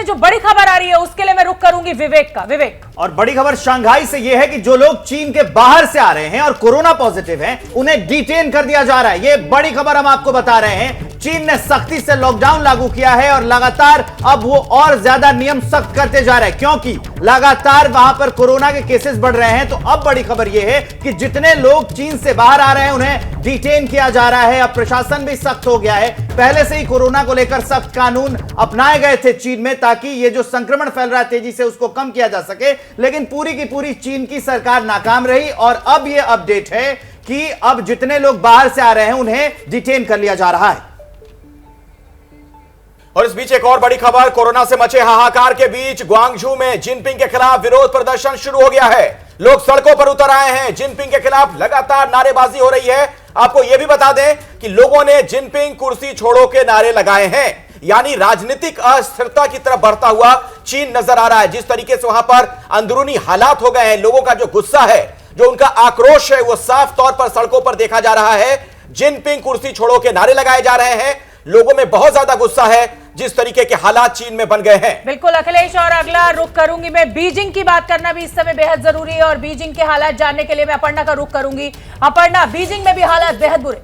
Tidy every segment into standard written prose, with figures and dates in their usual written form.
में जो बड़ी खबर आ रही है उसके लिए मैं रुख करूंगी विवेक का। विवेक, और बड़ी खबर शंघाई से यह है कि जो लोग चीन के बाहर से आ रहे हैं और कोरोना पॉजिटिव हैं, उन्हें डिटेन कर दिया जा रहा है। यह बड़ी खबर हम आपको बता रहे हैं। चीन ने सख्ती से लॉकडाउन लागू किया है और लगातार अब वो और ज्यादा नियम सख्त करते जा रहे हैं, क्योंकि लगातार वहां पर कोरोना के केसेस बढ़ रहे हैं। तो अब बड़ी खबर यह है कि जितने लोग चीन से बाहर आ रहे हैं उन्हें डिटेन किया जा रहा है। अब प्रशासन भी सख्त हो गया है। पहले से ही कोरोना को लेकर सख्त कानून अपनाए गए थे चीन में, ताकि ये जो संक्रमण फैल रहा है तेजी से उसको कम किया जा सके, लेकिन पूरी की पूरी चीन की सरकार नाकाम रही। और अब ये अपडेट है कि अब जितने लोग बाहर से आ रहे हैं उन्हें डिटेन कर लिया जा रहा है। और इस बीच एक और बड़ी खबर, कोरोना से मचे हाहाकार के बीच ग्वांगझू में जिनपिंग के खिलाफ विरोध प्रदर्शन शुरू हो गया है। लोग सड़कों पर उतर आए हैं। जिनपिंग के खिलाफ लगातार नारेबाजी हो रही है। आपको यह भी बता दें कि लोगों ने जिनपिंग कुर्सी छोड़ो के नारे लगाए हैं, यानी राजनीतिक अस्थिरता की तरफ बढ़ता हुआ चीन नजर आ रहा है। जिस तरीके से वहां पर अंदरूनी हालात हो गए हैं, लोगों का जो गुस्सा है, जो उनका आक्रोश है, वो साफ तौर पर सड़कों पर देखा जा रहा है। जिनपिंग कुर्सी छोड़ो के नारे लगाए जा रहे हैं। लोगों में बहुत ज्यादा गुस्सा है जिस तरीके के हालात चीन में बन गए हैं। बिल्कुल अखिलेश, और अगला रुख करूंगी मैं बीजिंग की बात करना भी इस समय बेहद जरूरी है। और बीजिंग के हालात जानने के लिए मैं अपर्णा का रुख करूंगी। अपर्णा, बीजिंग में भी हालात बेहद बुरे।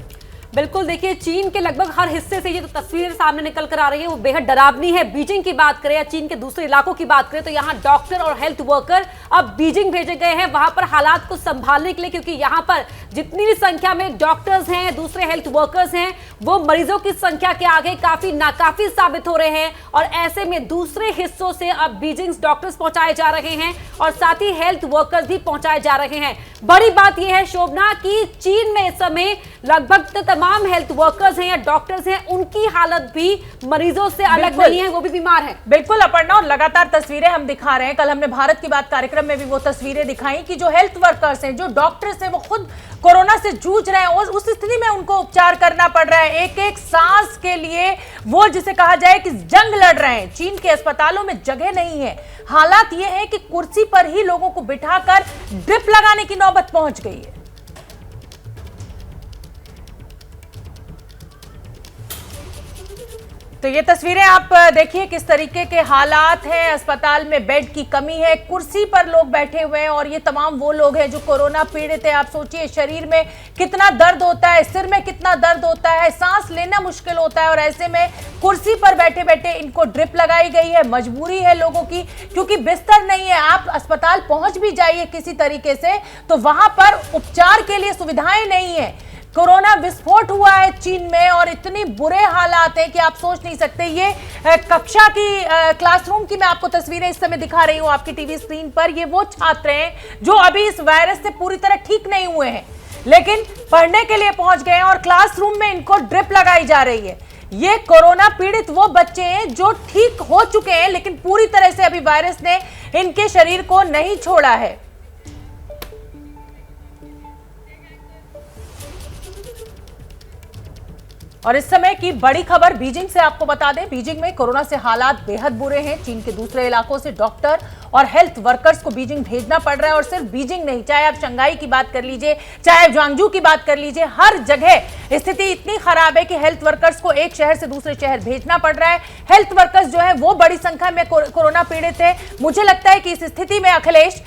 बिल्कुल, देखिए चीन के लगभग हर हिस्से से ये जो तस्वीर सामने निकल कर आ रही है वो बेहद डरावनी है। बीजिंग की बात करें या चीन के दूसरे इलाकों की बात करें तो यहाँ डॉक्टर और हेल्थ वर्कर अब बीजिंग भेजे गए हैं वहां पर हालात को संभालने के लिए, क्योंकि यहाँ पर जितनी भी संख्या में डॉक्टर्स हैं, दूसरे हेल्थ वर्कर्स हैं, वो मरीजों की संख्या के आगे काफी नाकाफी साबित हो रहे हैं। और ऐसे में दूसरे हिस्सों से अब बीजिंग डॉक्टर्स पहुंचाए जा रहे हैं और साथ ही हेल्थ वर्कर्स भी पहुंचाए जा रहे हैं। बड़ी बात यह है शोभना कि चीन में इस समय लगभग तमाम हेल्थ वर्कर्स हैं या डॉक्टर्स हैं, उनकी हालत भी मरीजों से अलग नहीं है, वो भी बीमार हैं। बिल्कुल अपर्णा, और लगातार तस्वीरें हम दिखा रहे हैं। कल हमने भारत की बात कार्यक्रम में भी वो तस्वीरें दिखाई कि जो हेल्थ वर्कर्स हैं, जो डॉक्टर्स हैं, वो खुद कोरोना से जूझ रहे हैं और उस स्थिति में उनको उपचार करना पड़ रहा है। एक एक सांस के लिए वो जिसे कहा जाए कि जंग लड़ रहे हैं। चीन के अस्पतालों में जगह नहीं है। हालात ये है कि कुर्सी पर ही लोगों को बिठाकर ड्रिप लगाने की नौबत पहुंच गई है। तो ये तस्वीरें आप देखिए किस तरीके के हालात हैं। अस्पताल में बेड की कमी है, कुर्सी पर लोग बैठे हुए हैं और ये तमाम वो लोग हैं जो कोरोना पीड़ित है। आप सोचिए शरीर में कितना दर्द होता है, सिर में कितना दर्द होता है, सांस लेना मुश्किल होता है और ऐसे में कुर्सी पर बैठे बैठे इनको ड्रिप लगाई गई है। मजबूरी है लोगों की, क्योंकि बिस्तर नहीं है। आप अस्पताल पहुंच भी जाइए किसी तरीके से तो वहां पर उपचार के लिए सुविधाएं नहीं है। कोरोना विस्फोट हुआ है चीन में और इतनी बुरे हालात हैं कि आप सोच नहीं सकते। ये कक्षा की क्लासरूम की मैं आपको तस्वीरें इस समय दिखा रही हूं आपकी टीवी स्क्रीन पर। ये वो छात्र हैं जो अभी इस वायरस से पूरी तरह ठीक नहीं हुए हैं, लेकिन पढ़ने के लिए पहुंच गए हैं और क्लासरूम में इनको ड्रिप लगाई जा रही है। ये कोरोना पीड़ित वो बच्चे हैं जो ठीक हो चुके हैं, लेकिन पूरी तरह से अभी वायरस ने इनके शरीर को नहीं छोड़ा है। और इस समय की बड़ी खबर बीजिंग से आपको बता दें, बीजिंग में कोरोना से हालात बेहद बुरे हैं। चीन के दूसरे इलाकों से डॉक्टर और हेल्थ वर्कर्स को बीजिंग भेजना पड़ रहा है। और सिर्फ बीजिंग नहीं, चाहे आप शंघाई की बात कर लीजिए, चाहे आप ज्वांगजू की बात कर लीजिए, हर जगह स्थिति इतनी खराब है कि हेल्थ वर्कर्स को एक शहर से दूसरे शहर भेजना पड़ रहा है। हेल्थ वर्कर्स जो है वो बड़ी संख्या में कोरोना पीड़ित है। मुझे लगता है कि इस स्थिति में अखिलेश,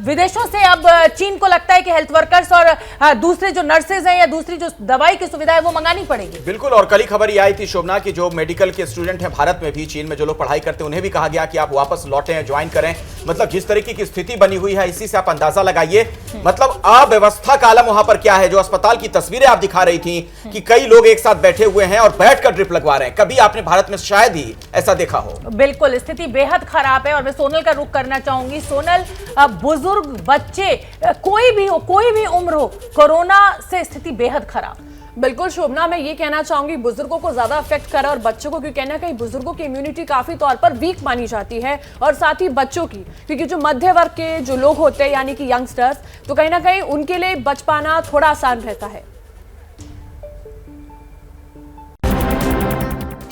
विदेशों से अब चीन को लगता है कि हेल्थ वर्कर्स और दूसरे जो नर्सेज हैं या दूसरी जो दवाई की सुविधा है वो मंगानी पड़ेगी। बिल्कुल, और कल ही खबर ये आई थी शोभना की जो मेडिकल के स्टूडेंट हैं भारत में भी, चीन में जो लोग पढ़ाई करते हैं उन्हें भी कहा गया कि आप वापस लौटें, ज्वाइन करें। मतलब जिस तरीके की स्थिति बनी हुई है इसी से आप अंदाजा लगाइए मतलब अव्यवस्था का आलम वहां पर क्या है। जो अस्पताल की तस्वीरें आप दिखा रही थी कि कई लोग एक साथ बैठे हुए हैं और बैठकर ड्रिप लगवा रहे हैं, कभी आपने भारत में शायद ही ऐसा देखा हो। बिल्कुल, स्थिति बेहद खराब है। और मैं सोनल का रुख करना चाहूंगी। सोनल, बुजुर्ग, बच्चे, कोई भी हो, कोई भी उम्र हो, कोरोना से स्थिति बेहद खराब। बिल्कुल शोभना, मैं ये कहना चाहूंगी बुजुर्गों को ज्यादा अफेक्ट करा और बच्चों को, क्योंकि कहना कहीं बुजुर्गों की इम्यूनिटी काफी तौर पर वीक मानी जाती है और साथ ही बच्चों की, क्योंकि जो मध्य वर्ग के जो लोग होते हैं यानी कि यंगस्टर्स, तो कहीं ना कहीं उनके लिए बच पाना थोड़ा आसान रहता है।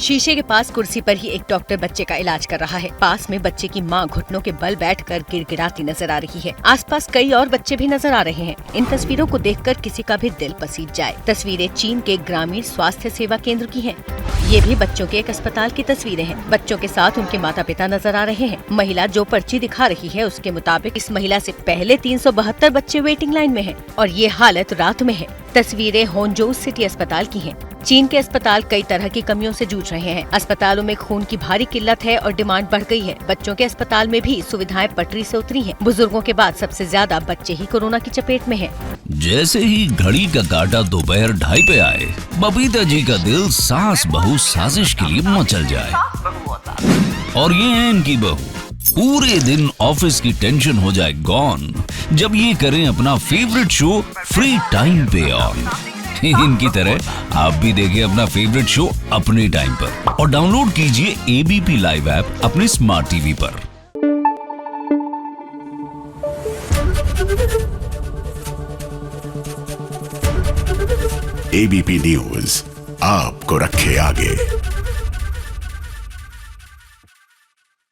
शीशे के पास कुर्सी पर ही एक डॉक्टर बच्चे का इलाज कर रहा है। पास में बच्चे की मां घुटनों के बल बैठकर गिड़गिड़ाती नजर आ रही है। आसपास कई और बच्चे भी नजर आ रहे हैं। इन तस्वीरों को देखकर किसी का भी दिल पसीज जाए। तस्वीरें चीन के ग्रामीण स्वास्थ्य सेवा केंद्र की हैं। ये भी बच्चों के एक अस्पताल की तस्वीरें हैं। बच्चों के साथ उनके माता पिता नजर आ रहे हैं। महिला जो पर्ची दिखा रही है उसके मुताबिक इस महिला से पहले 372 बच्चे वेटिंग लाइन में हैं और ये हालत रात में है। तस्वीरें होन्जो सिटी अस्पताल की हैं। चीन के अस्पताल कई तरह की कमियों से जूझ रहे हैं। अस्पतालों में खून की भारी किल्लत है और डिमांड बढ़ गई है। बच्चों के अस्पताल में भी सुविधाएं पटरी से उतरी हैं। बुजुर्गों के बाद सबसे ज्यादा बच्चे ही कोरोना की चपेट में हैं। जैसे ही घड़ी का काटा दोपहर 2:30 पे आए, बबीता जी का दिल सास बहू साजिश के लिए मचल जाए। और ये है इनकी बहू, पूरे दिन ऑफिस की टेंशन हो जाए गॉन जब ये करें अपना फेवरेट शो फ्री टाइम पे ऑन। इनकी तरह आप भी देखें अपना फेवरेट शो अपने टाइम पर और डाउनलोड कीजिए एबीपी लाइव ऐप अपने स्मार्ट टीवी पर। एबीपी न्यूज आपको रखे आगे।